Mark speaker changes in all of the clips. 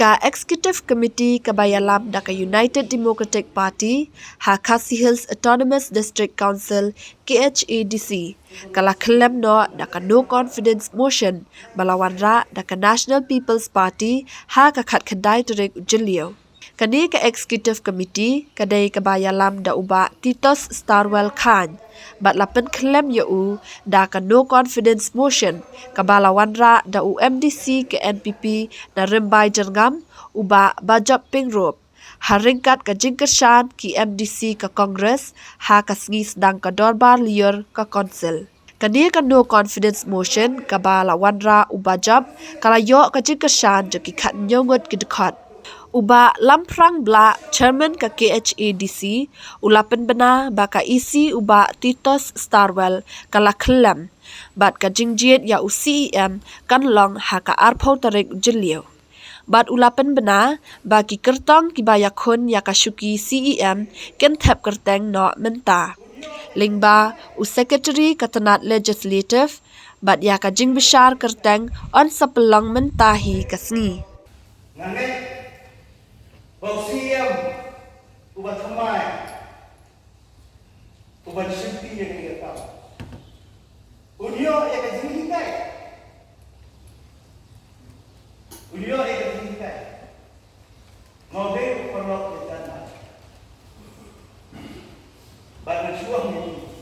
Speaker 1: Ka Executive Committee Kabayalam da ka United Democratic Party ha Khasi Hills Autonomous District Council KHADC kala klem no da ka no confidence motion balawan ra da ka National People's Party ha ka khat khadai terek ujilio. Kani ka Executive Committee kadai Kabayalam da uba Titos Starwell Khan bat lapen klem u da ka no confidence motion kabalawan ra da UMDC ke NPP na rembai jerngam uba bajap pingrop haringkat ka jingkesan ki MDC ka Congress ha kasngi sedang ka dorbar liur ka council. Kani ka no confidence motion kabalawan ra ubajab kalayo ka jingkesan jeki khat nyongot kidekhat uba lamprang bla chairman ka KHADC ulapen bena baka isi uba Titos Starwell kala khlem bat ka jingjiet ya UCEM kan long ha ka arpau tarik jelio bat ulapen bena baki kertong kibayakun ya ka syuki CEM ken thap kerteng no menta lingba u secretary katanat legislative bat ya ka jing besar kerteng on sapelong mentahi kasngi
Speaker 2: Bau siam, ubat hamai, ubat simpi yang dia tahu. Unio yang kejadian kai, unio yang kejadian kai. Ngobel perlok di tanah. Badan suam ini,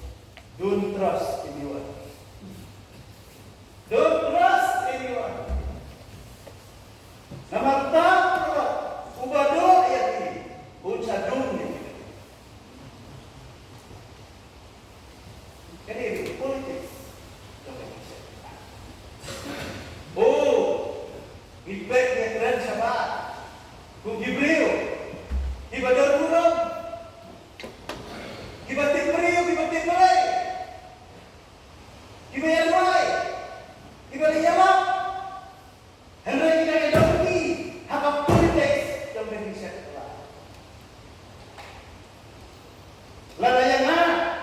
Speaker 2: don't trust anyone. Don't trust anyone. Nama tak. Ubado yati unsa dunya kani politics ibek ya keren sabat kung gibreo ibador kurang gibatik breo gibatik balay gibayar balay gibalay yamak henry kita doki hakap politics lada yang mana,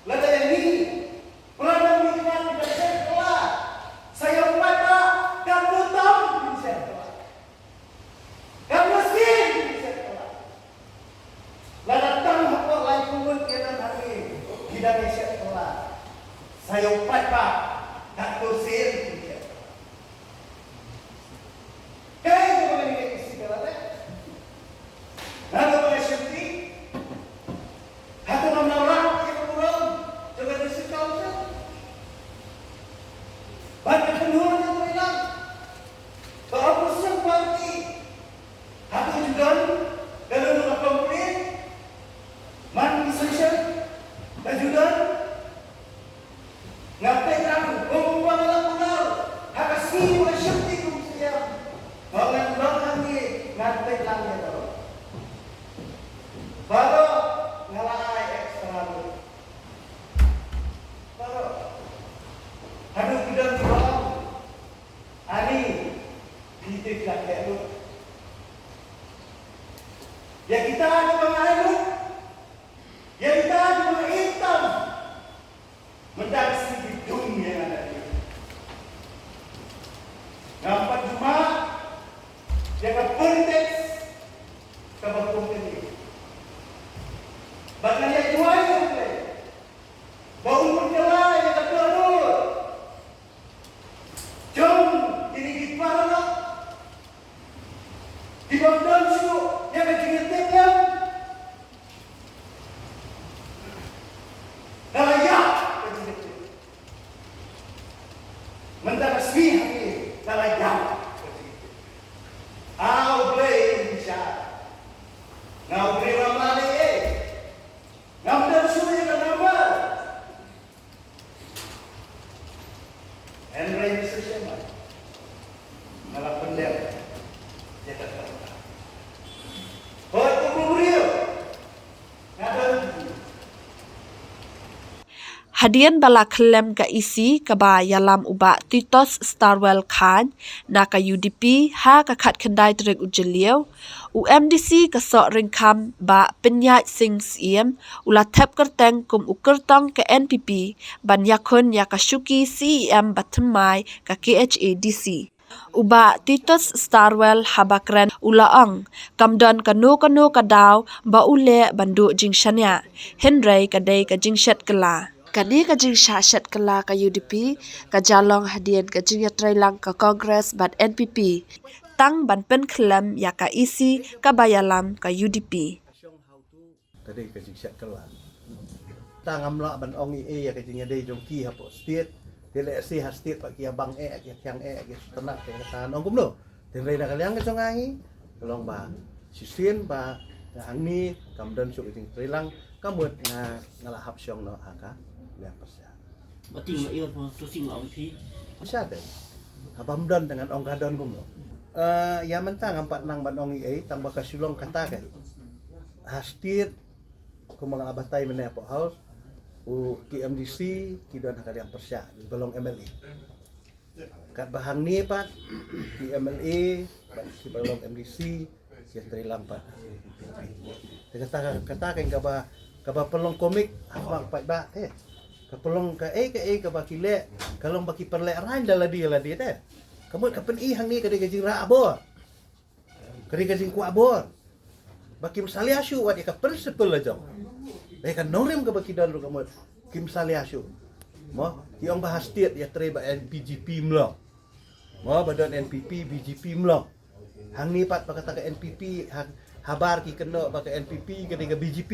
Speaker 2: lada yang ini, pelanda minimal di sekolah. Saya pada kamu tahu di sekolah, kamu miskin di sekolah. Lada tahu apa lagi pun kita hari tidak di sekolah. Saya pada tak kusir di sekolah. Kayak mana ini sekolah? Lalu bersyukur. Aku menolak yang kurang juga disikau saja. Banyak penurun yang bilang bahwa pusat parti aku juga kalau nak komplain, man decision dan juga ngapain kamu membuang laporan hak asli bersyukur kumsia mengenang ni ngapain lagi tu. Baru ngalai ekstra dulu. Baru aduh kita jual ani titik lagi dulu. Ya kita ada pengaruh dulu. Ya kita ada hitam mendaksi di dunia yang ada ini. Nampak cuma yang politik kebetulan ini. Bahkan yang dua itu, bau berjalan yang kedua, jom ini di mana? Di bandar situ yang kecil-kecilnya, dalayak kecil-kecil, mentara sih dalayak kecil-kecil. Au boleh bisa, ngau boleh ramai. Nampak sulit dan nampak. Henry bisa siapa? Malah pendek. Dia tak tahu. Oh, itu beliau. Ada.
Speaker 1: Hadian bala klem ka isi kaba yalam uba Titos Starwell Khan na ka UDP ha ka khat khandai trek ujeliu UMDC ka so ringkam ba penyat sing siem ula thap kerteng kum ukertong ka NPP ban yakun ya ka syuki CEM batemai ka KHADC Uba Titus Starwell habakren ulaang kamdon kanu kadaw ba ule bandu jingshanya Henry kadai ka jingshat kala kani ka jingshat kala ka UDP ka jalong hadian ka jingyatray lang ka Congress bat NPP tang banpen khlem ya ka isi kabayalam ka UDP
Speaker 2: Kadai ka jingshat kala tangamla ban ong ya ka jingyade jong ki hapo state Tila si hastit pak kia bang kia tiang kia tenak kia katan ong kumno. Tila na kaliang ke songai. Kalong ba sisin ba angni kamdan su iting trilang kamut ngalahap syong no aka liang pasya.
Speaker 3: Bating ma iyon po tusing ong pi.
Speaker 2: Pasya deh. Habamdan dengan ong kadon kumno. Ya mentang ampat nang ban ong tang baka sulong kata kan. Hastit kumang abatay meneh po house. KMDC kidon hakaliang persya belong MLA kat bahang ni pat KMLA belong MDC yang terilang pat kata kan kaba pelong komik abang pat ba kapelong ka kaba kile kalong baki perle ran daladi teh kamu kapen hang ni kadai gajing ra abor kadai gajing ku abor baki misali asu wat ka principle aja mereka norim ke baki dalu kamu kim saliasyo mo tiong bahas tiat ya tre ba NPGP mlo mo badon NPP BGP mlo hang ni pat bakata ka NPP habar ki keno ba ka NPP ke BGP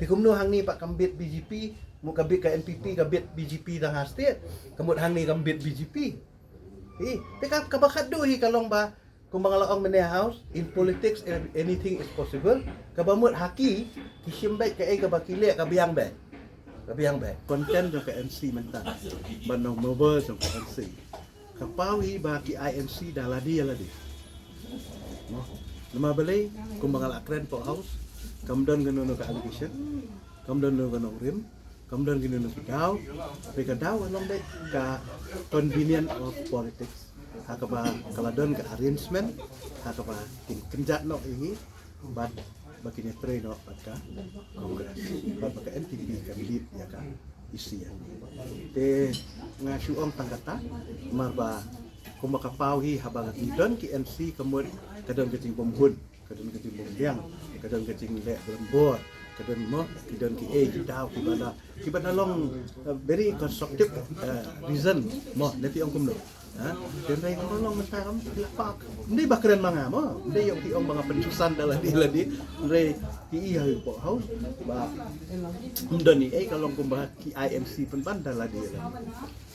Speaker 2: ti kumno hang ni pat kambit BGP mo kabit ka NPP kabit BGP dang hastit kamut hang ni kambit BGP teka kabakat do hi kalong ba kung mga laong meneh house in politics anything is possible kabamut haki kisimbay ka kabakile kabiyang be konten jong ka MC mentang banong mobile jong ka MC kapawi baki INC daladi no nama balay kung mga lakren po house kamdon ganono ka allegation kamdon ganono rim kamdon ganono daw tapi ka daw along day ka convenient of politics hakaba kaladon ka arrangement hakaba kenjat no ini bat baki ni train no ka kongres bat ka NPP ka lead ya ka isi ya te ngasu ong tanggata marba kung makapawi habang idon ki MC kamud kadon kecing bombun kadon kecing bombyang kadon kecing le lembor kadon mo kadon ki daw ki bana long very constructive reason mo nanti ong kumno Dendai kolong mentaram lapak. Hindi ba keren mga mo? Hindi yung tiong mga pensusan dala di. Ndre ti iya po house ba. Undani kalong kumbaha ki IMC pen dala di.